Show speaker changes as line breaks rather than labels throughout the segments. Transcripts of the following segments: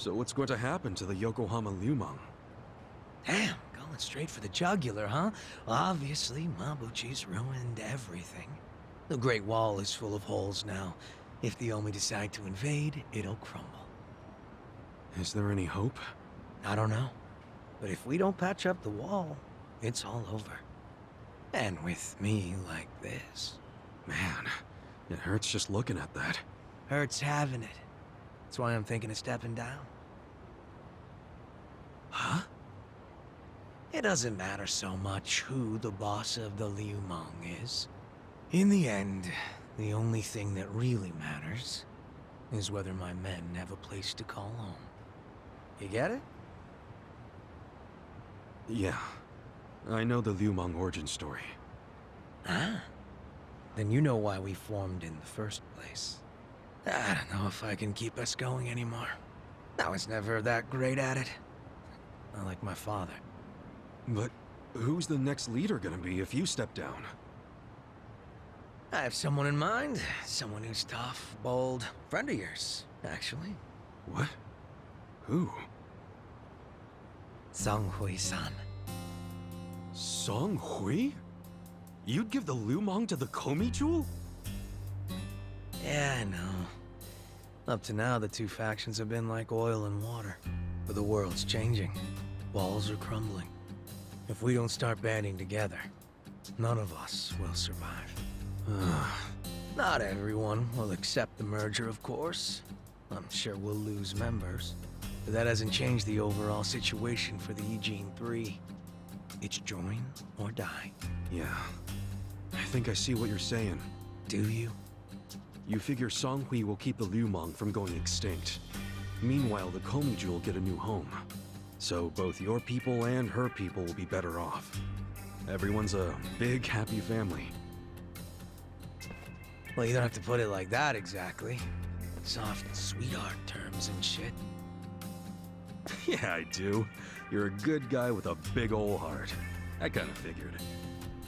So what's going to happen to the Yokohama Lumang?
Damn, going straight for the jugular, huh? Obviously, Mabuchi's ruined everything. The Great Wall is full of holes now. If the Omi decide to invade, it'll crumble.
Is there any hope?
I don't know. But if we don't patch up the wall, it's all over. And with me like this.
Man, it hurts just looking at that.
Hurts having it. That's why I'm thinking of stepping down.
Huh?
It doesn't matter so much who the boss of the Liumang is. In the end, the only thing that really matters is whether my men have a place to call home. You get it?
Yeah. I know the Lumang origin story.
Ah. Then you know why we formed in the first place. I don't know if I can keep us going anymore. I was never that great at it. Not like my father.
But who's the next leader gonna be if you step down?
I have someone in mind. Someone who's tough, bold. Friend of yours, actually.
What? Who?
Song Hui-san.
Song Hui? You'd give the Lumang to the Komi Jewel?
Yeah, I know. Up to now, the two factions have been like oil and water. But the world's changing. Walls are crumbling. If we don't start banding together, none of us will survive. Not everyone will accept the merger, of course. I'm sure we'll lose members. But that hasn't changed the overall situation for the Eugene 3. It's join or die.
Yeah. I think I see what you're saying.
Do you?
You figure Song Hui will keep the Lumang from going extinct. Meanwhile, the Komi Jewel get a new home. So both your people and her people will be better off. Everyone's a big, happy family.
Well, you don't have to put it like that exactly. Soft sweetheart terms and shit.
Yeah, I do. You're a good guy with a big ol' heart. I kinda figured.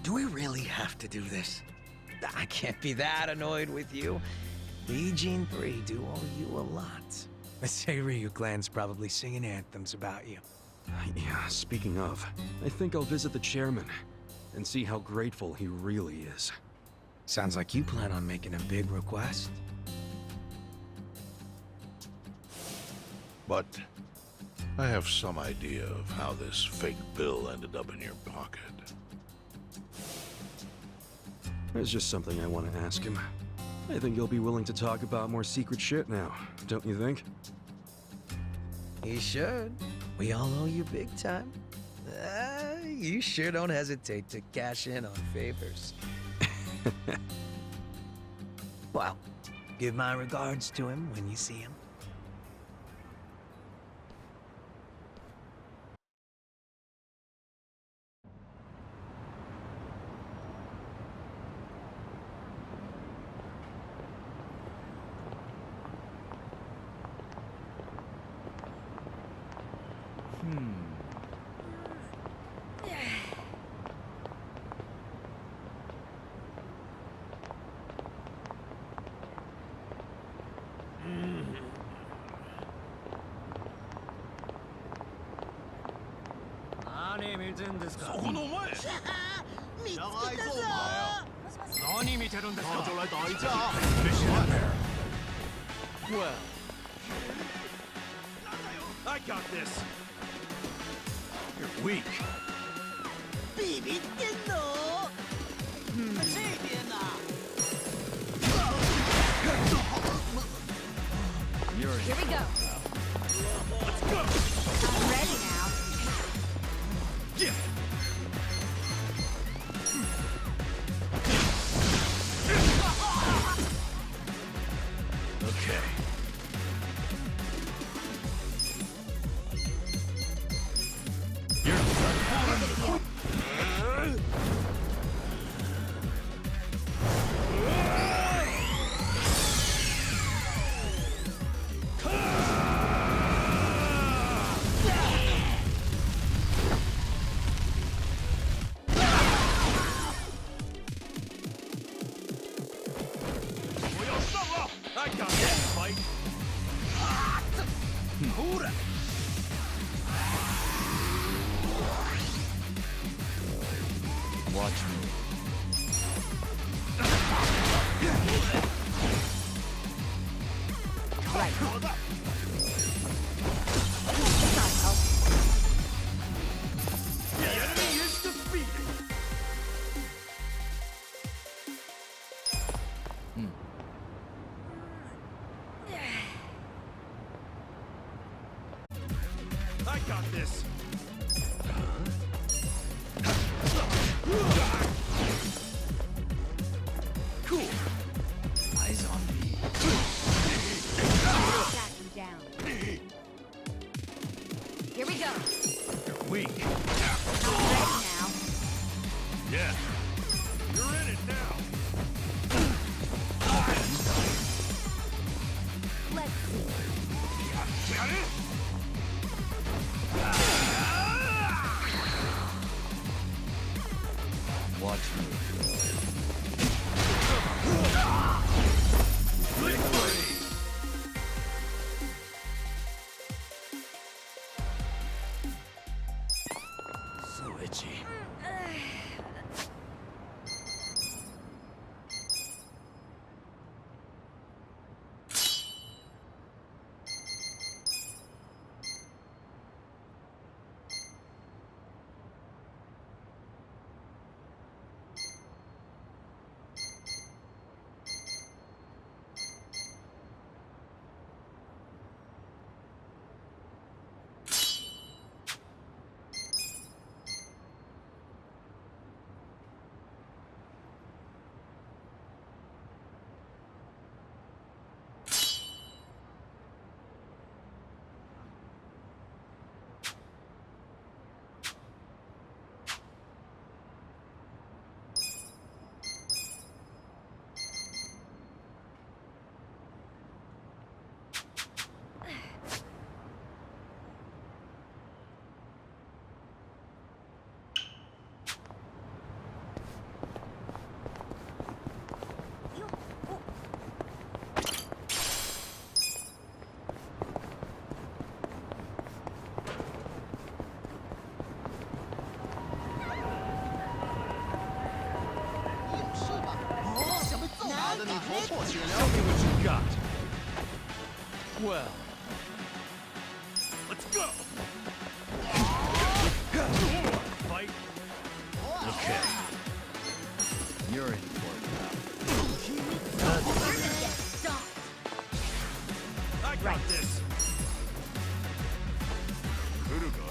Do we really have to do this? I can't be that annoyed with you. The Eugene 3 do owe you a lot. The Seiryu clan's probably singing anthems about you.
Yeah, speaking of, I think I'll visit the chairman and see how grateful he really is.
Sounds like you plan on making a big request.
But I have some idea of how this fake bill ended up in your pocket.
There's just something I want to ask him. I think he'll be willing to talk about more secret shit now, don't you think?
He should. We all owe you big time. You sure don't hesitate to cash in on favors. Well, give my regards to him when you see him.
Well, I got this. You're weak.
Here we go.
Let's go.
I'm ready now.
Yeah. Okay. You're
Watch me.
Right.
The enemy is defeated. I got this. Cool. Eyes on me.
Track him down. Here we go.
You're weak.
I'm ready now.
Yeah. You're in it now.
Let's see.
Got it? Watch me. So itchy. Tell me what you got. Well, let's go. Fight. Okay. You're in for it now.
You're gonna get stomped.
I got this. Kuruga.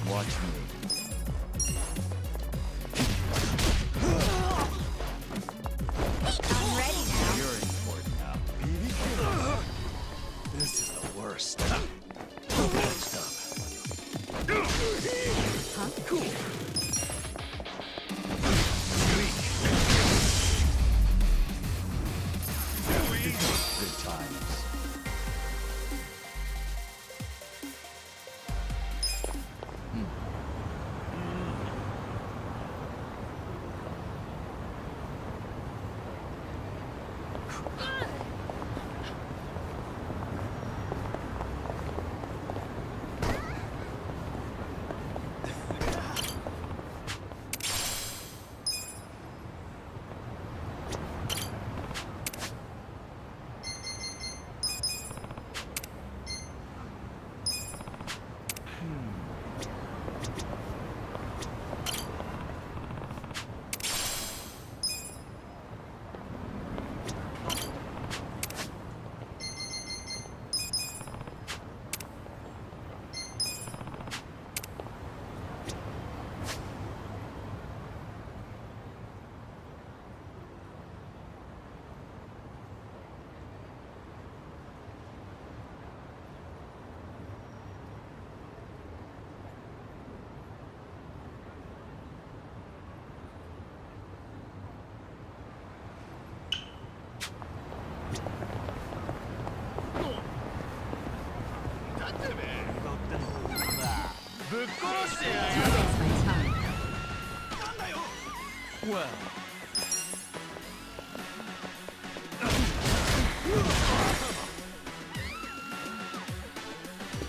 Watch me.
I'm ready now.
You're in for it now. This is the worst. Next up.
Huh?
Cool. Good times. 殺してや
Don't waste my time.
Well.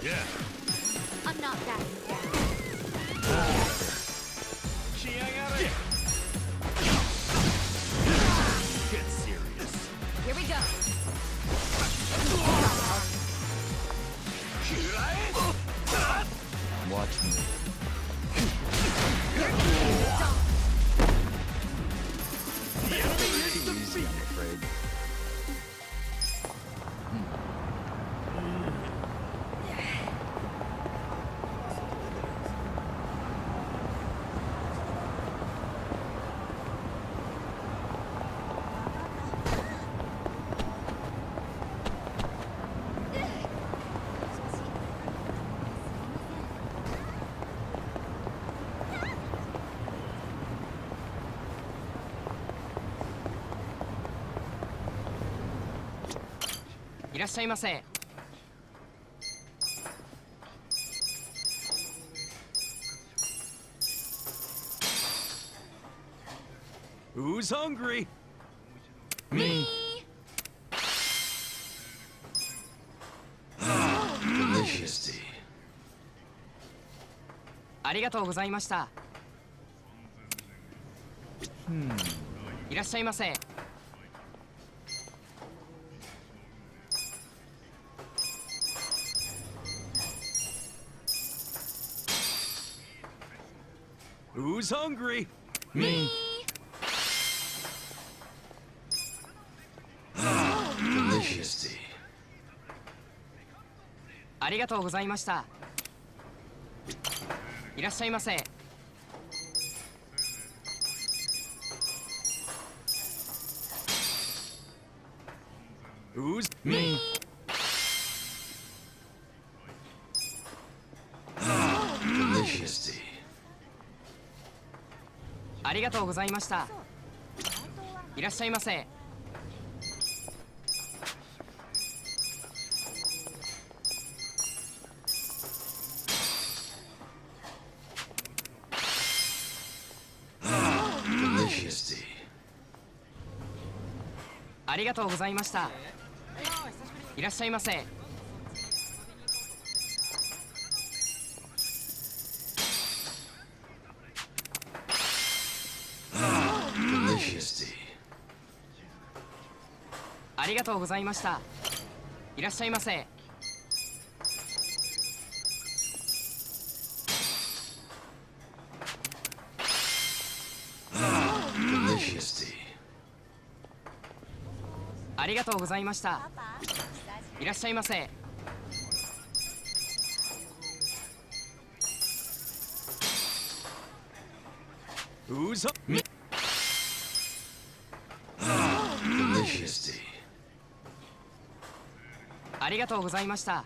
Yeah.
I'm not backing down.
来やがれ Get serious.
Here we go.
Watch me. Too easy, I'm afraid.
いらっしゃいませ。
Who's hungry?
Me.
Delicious tea.
ありがとうございました。いらっしゃいませ。
Who's hungry?
Me.
Delicious tea.
ありがとうございました。いらっしゃいませ。
Who's
Me.
delicious tea?
ありがとうございました。いらっしゃいませ。
Delicious tea.
ありがとうございました。いらっしゃいませ。
Delicious tea.
ありがとうございました。いらっしゃいませ。
Delicious tea.
ありがとうございました。いらっしゃいませ。
Who's me? Delicious tea.
ありがとうございました。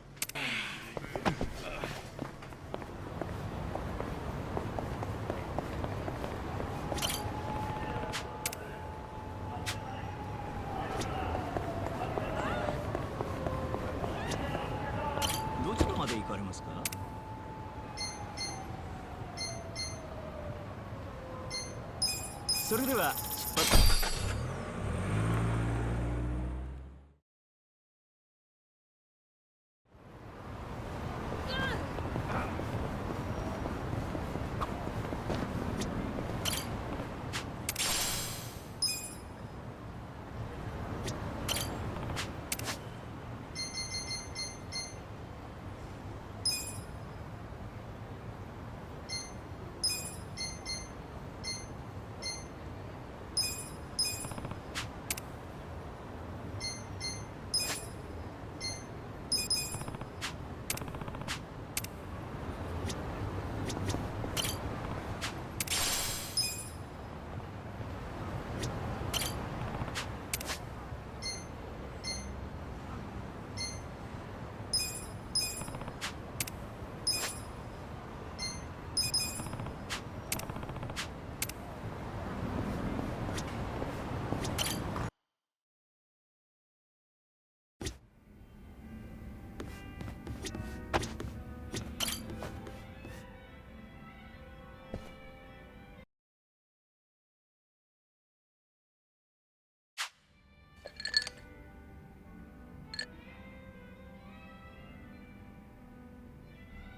どちらまで行かれますか？それでは出発。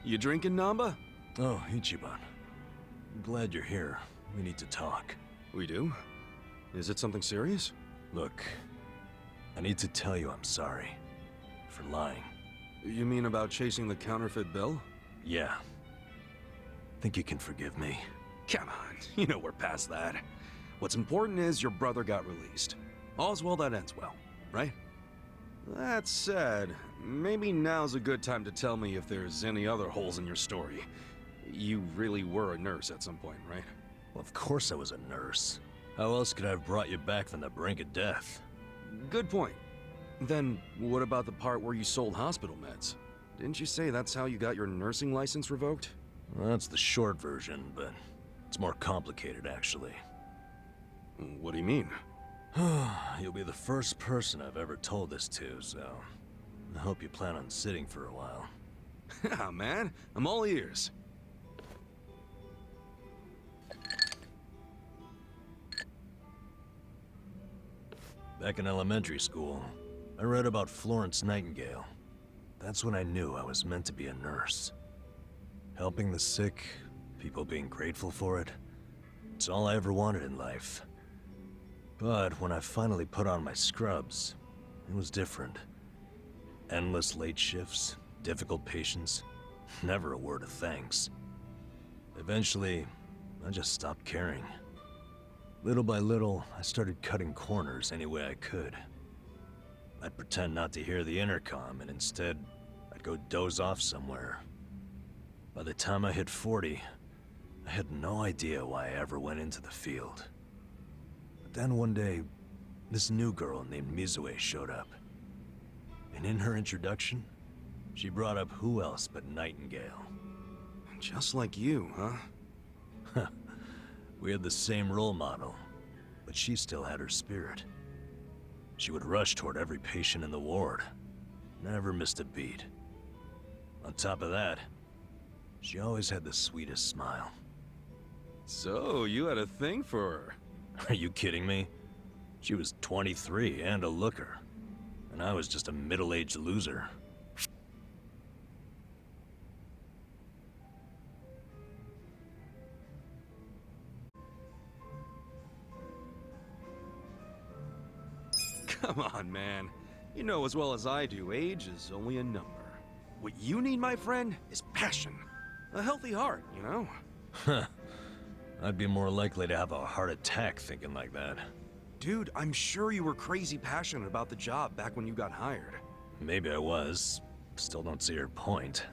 You drinking, Nanba?
Oh, Ichiban. I'm glad you're here. We need to talk.
We do? Is it something serious?
Look, I need to tell you I'm sorry. For lying.
You mean about chasing the counterfeit bill?
Yeah. Think you can forgive me?
Come on, you know we're past that. What's important is your brother got released. All's well that ends well, right? That said, maybe now's a good time to tell me if there's any other holes in your story. You really were a nurse at some point, right?
Well, of course I was a nurse. How else could I have brought you back from the brink of death?
Good point. Then, what about the part where you sold hospital meds? Didn't you say that's how you got your nursing license revoked?
Well, that's the short version, but it's more complicated, actually.
What do you mean?
You'll be the first person I've ever told this to, so I hope you plan on sitting for a while.
Yeah, man, I'm all ears.
Back in elementary school, I read about Florence Nightingale. That's when I knew I was meant to be a nurse. Helping the sick, people being grateful for it, it's all I ever wanted in life. But when I finally put on my scrubs, it was different. Endless late shifts, difficult patients, never a word of thanks. Eventually, I just stopped caring. Little by little, I started cutting corners any way I could. I'd pretend not to hear the intercom, and instead, I'd go doze off somewhere. By the time I hit 40, I had no idea why I ever went into the field. But then one day, this new girl named Mizue showed up. And in her introduction, she brought up who else but Nightingale.
Just like you, huh?
We had the same role model, but she still had her spirit. She would rush toward every patient in the ward, never missed a beat. On top of that, she always had the sweetest smile.
So, you had a thing for her?
Are you kidding me? She was 23 and a looker, and I was just a middle-aged loser.
Come on, man. You know as well as I do, age is only a number. What you need, my friend, is passion. A healthy heart, you know?
Huh. I'd be more likely to have a heart attack thinking like that.
Dude, I'm sure you were crazy passionate about the job back when you got hired.
Maybe I was. Still don't see her point.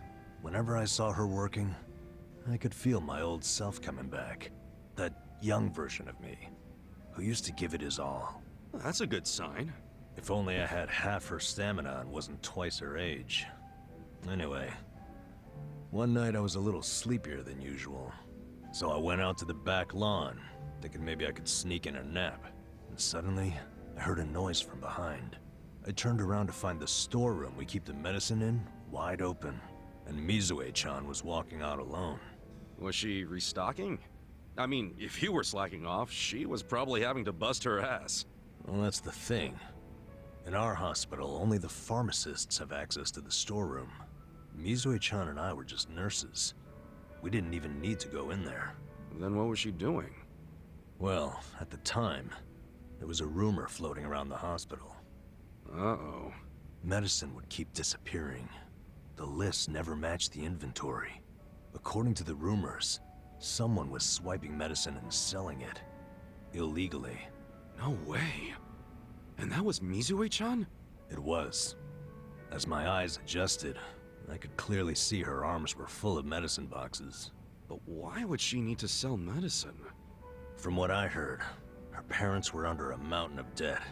Whenever I saw her working, I could feel my old self coming back. That young version of me, who used to give it his all.
That's a good sign.
If only I had half her stamina and wasn't twice her age. Anyway, one night I was a little sleepier than usual. So I went out to the back lawn, thinking maybe I could sneak in a nap. And suddenly, I heard a noise from behind. I turned around to find the storeroom we keep the medicine in wide open, and Mizue-chan was walking out alone.
Was she restocking? I mean, if you were slacking off, she was probably having to bust her ass.
Well, that's the thing. In our hospital, only the pharmacists have access to the storeroom. Mizue-chan and I were just nurses. We didn't even need to go in there.
Then what was she doing?
Well, at the time, there was a rumor floating around the hospital.
Uh-oh.
Medicine would keep disappearing. The list never matched the inventory. According to the rumors, someone was swiping medicine and selling it. Illegally.
No way. And that was Mizue-chan?
It was. As my eyes adjusted, I could clearly see her arms were full of medicine boxes.
But why would she need to sell medicine?
From what I heard, her parents were under a mountain of debt.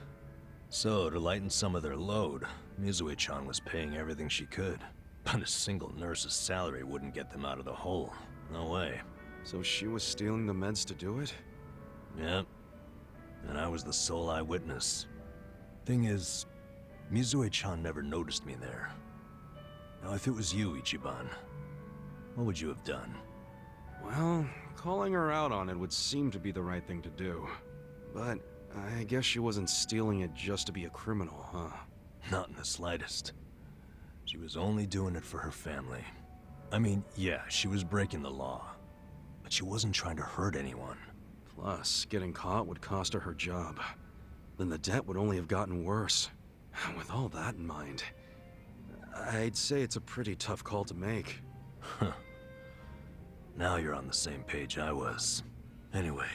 So, to lighten some of their load, Mizue-chan was paying everything she could. But a single nurse's salary wouldn't get them out of the hole. No way.
So she was stealing the meds to do it?
Yep. And I was the sole eyewitness. Thing is, Mizue-chan never noticed me there. Now, if it was you, Ichiban, what would you have done?
Well, calling her out on it would seem to be the right thing to do. But I guess she wasn't stealing it just to be a criminal, huh?
Not in the slightest. She was only doing it for her family. I mean, yeah, she was breaking the law, but she wasn't trying to hurt anyone.
Plus, getting caught would cost her her job. Then the debt would only have gotten worse. With all that in mind, I'd say it's a pretty tough call to make.
Now you're on the same page I was. Anyway,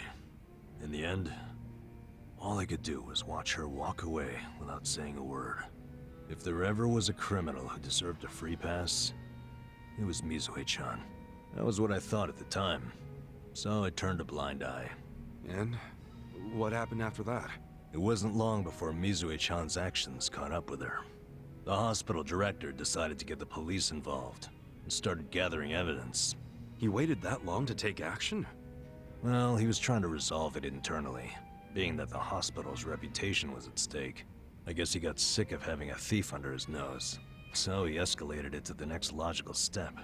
in the end, all I could do was watch her walk away without saying a word. If there ever was a criminal who deserved a free pass, it was Mizue-chan. That was what I thought at the time, so I turned a blind eye.
And what happened after that?
It wasn't long before Mizue-chan's actions caught up with her. The hospital director decided to get the police involved and started gathering evidence.
He waited that long to take action?
Well, he was trying to resolve it internally, being that the hospital's reputation was at stake. I guess he got sick of having a thief under his nose, so he escalated it to the next logical step.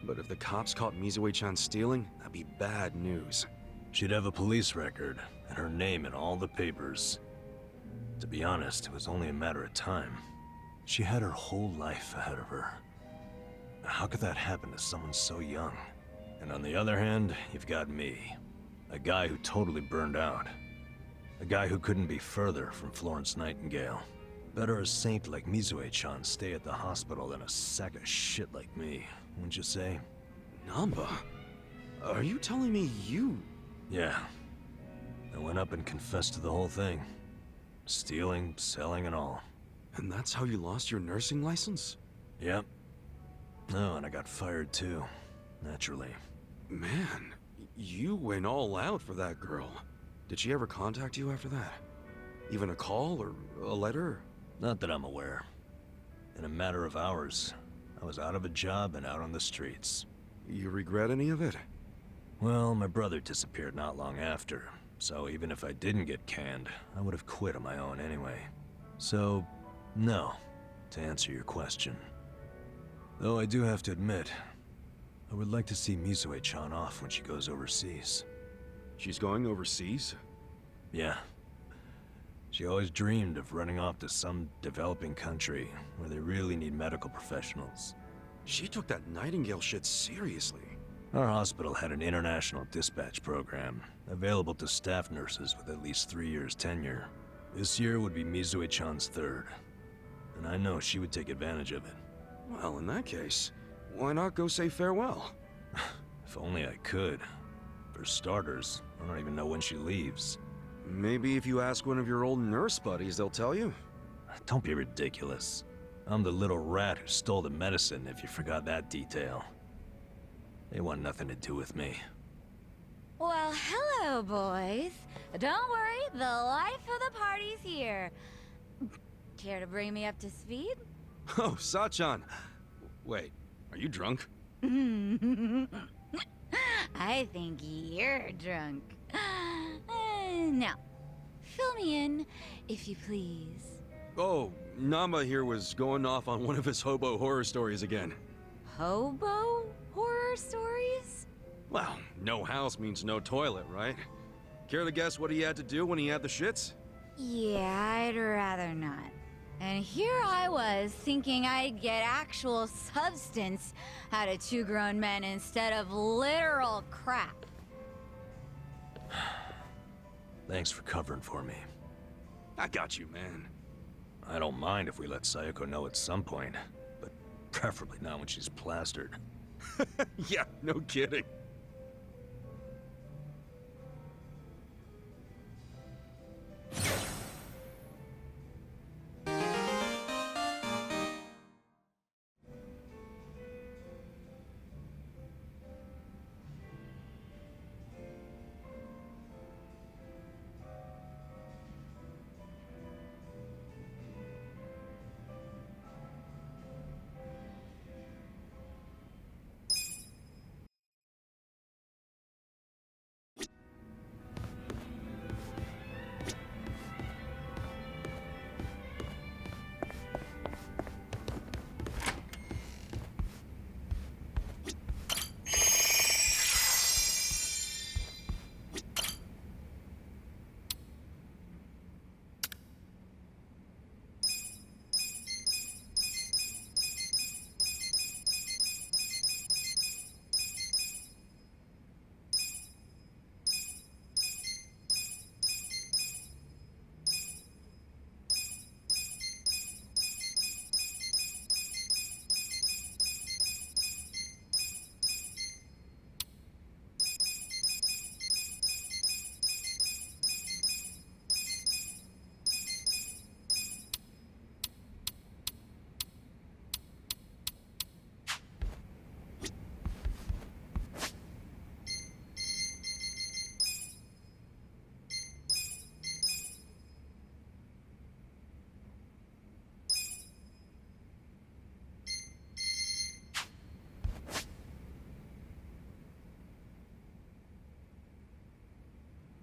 But if the cops caught Mizue-chan stealing, that'd be bad news.
She'd have a police record, and her name in all the papers. To be honest, it was only a matter of time. She had her whole life ahead of her. How could that happen to someone so young? And on the other hand, you've got me. A guy who totally burned out. A guy who couldn't be further from Florence Nightingale. Better a saint like Mizue-chan stay at the hospital than a sack of shit like me, wouldn't you say?
Nanba? Are you telling me you...
Yeah. I went up and confessed to the whole thing. Stealing, selling, and all.
And that's how you lost your nursing license?
Yep. No, and I got fired too. Naturally.
Man, you went all out for that girl. Did she ever contact you after that? Even a call or a letter?
Not that I'm aware. In a matter of hours, I was out of a job and out on the streets.
You regret any of it?
Well, my brother disappeared not long after, so even if I didn't get canned, I would have quit on my own anyway. So, no, to answer your question. Though I do have to admit, I would like to see Mizue-chan off when she goes overseas.
She's going overseas?
Yeah. She always dreamed of running off to some developing country where they really need medical professionals.
She took that Nightingale shit seriously.
Our hospital had an international dispatch program, available to staff nurses with at least 3 years tenure. This year would be Mizue-chan's third, and I know she would take advantage of it.
Well, in that case, why not go say farewell?
If only I could. For starters, I don't even know when she leaves.
Maybe if you ask one of your old nurse buddies, they'll tell you.
Don't be ridiculous. I'm the little rat who stole the medicine, if you forgot that detail. They want nothing to do with me.
Well, hello, boys. Don't worry, the life of the party's here. Care to bring me up to speed?
Oh, Sachan. Wait, are you drunk?
I think you're drunk. Now, fill me in, if you please.
Oh, Nanba here was going off on one of his hobo horror stories again.
Hobo horror stories?
Well, no house means no toilet, right? Care to guess what he had to do when he had the shits?
Yeah, I'd rather not. And here I was, thinking I'd get actual substance out of two grown men instead of literal crap.
Thanks for covering for me.
I got you, man.
I don't mind if we let Sayoko know at some point, but preferably not when she's plastered.
Yeah, no kidding.